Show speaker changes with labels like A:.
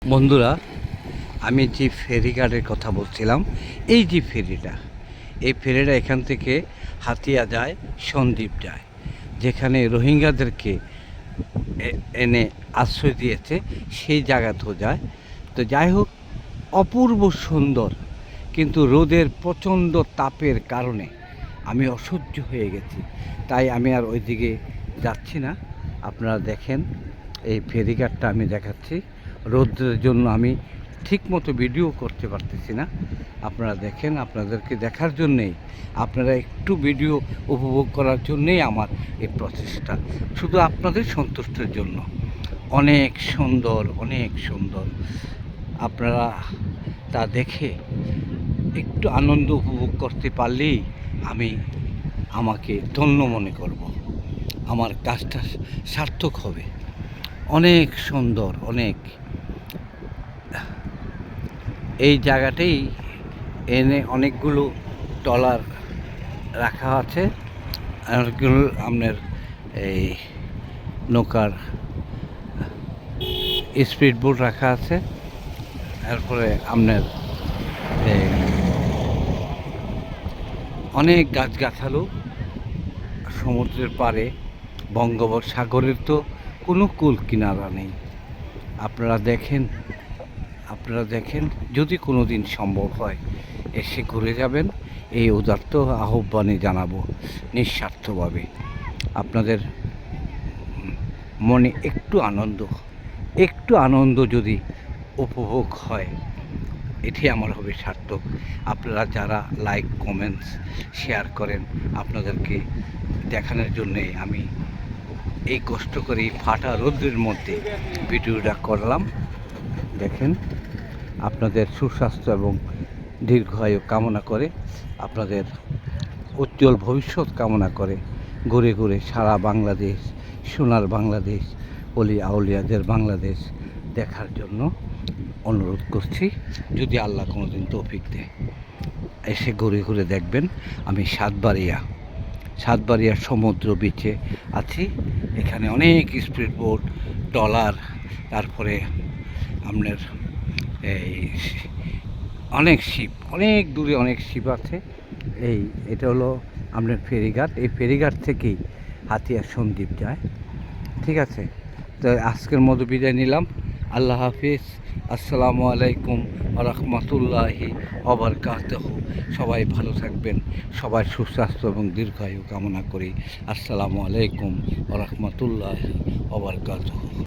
A: বন্ধুরা, আমি যে ফেরিঘাটের কথা বলছিলাম, এই যে ফেরিটা, এই ফেরিটা এখান থেকে হাতিয়া যায়, সন্দ্বীপ যায়, যেখানে রোহিঙ্গাদেরকে এনে আশ্রয় দিয়েছে, সেই জায়গাতেও যায়। তো যাই হোক, অপূর্ব সুন্দর, কিন্তু রোদের প্রচণ্ড তাপের কারণে আমি অসহ্য হয়ে গেছি, তাই আমি আর ওইদিকে যাচ্ছি না। আপনারা দেখেন, এই ফেরিঘাটটা আমি দেখাচ্ছি। রোদের জন্য আমি ঠিকমতো ভিডিও করতে পারতেছি না। আপনারা দেখেন, আপনাদেরকে দেখার জন্যেই, আপনারা একটু ভিডিও উপভোগ করার জন্যেই আমার এই প্রচেষ্টা, শুধু আপনাদের সন্তুষ্টের জন্য। অনেক সুন্দর, অনেক সুন্দর। আপনারা তা দেখে একটু আনন্দ উপভোগ করতে পারলেই আমি আমাকে ধন্য মনে করব, আমার কাজটা সার্থক হবে। অনেক সুন্দর, অনেক। এই জায়গাটাই এনে অনেকগুলো ট্রলার রাখা আছে, অনেকগুলো আপনার এই নৌকার স্পিড বোট রাখা আছে। এরপরে আপনার অনেক গাছগাছালো সমুদ্রের পাড়ে। বঙ্গোপসাগরের তো কোনো কুল কিনারা নেই। আপনারা দেখেন, যদি কোনো দিন সম্ভব হয় এসে ঘুরে যাবেন, এই উদাত্ত আহ্বানে জানাবো নিঃস্বার্থভাবে। আপনাদের মনে একটু আনন্দ যদি উপভোগ হয়, এটি আমার হবে সার্থক। আপনারা যারা লাইক, কমেন্টস, শেয়ার করেন, আপনাদেরকে দেখানোর জন্যে আমি এই কষ্ট করে ফাটা রোদ্রের মধ্যে ভিডিওটা করলাম। দেখেন, আপনাদের সুস্বাস্থ্য এবং দীর্ঘায়ু কামনা করে, আপনাদের উজ্জ্বল ভবিষ্যৎ কামনা করে, ঘুরে ঘুরে সারা বাংলাদেশ, সোনার বাংলাদেশ, অলি আউলিয়াদের বাংলাদেশ দেখার জন্য অনুরোধ করছি। যদি আল্লাহ কোনো দিন তৌফিক দেয়, এসে ঘুরে ঘুরে দেখবেন। আমি সাতবাড়িয়ার সমুদ্র বিচে আছি। এখানে অনেক স্পিড বোট, ট্রলার, তারপরে আপনার এই অনেক শিপ, অনেক দূরে অনেক শিপ আছে। এটা হলো আপনার ফেরিঘাট। এই ফেরিঘাট থেকেই হাতিয়া সন্দ্বীপ যায়। ঠিক আছে, তো আজকের মতো বিদায় নিলাম। আল্লাহ হাফিজ। আসসালামু আলাইকুম ওয়া রাহমাতুল্লাহি ওয়া বারাকাতুহু। সবাই ভালো থাকবেন, সবাই সুস্বাস্থ্য এবং দীর্ঘায়ু কামনা করি। আসসালামু আলাইকুম ওয়া রাহমাতুল্লাহি ওয়া বারাকাতুহু।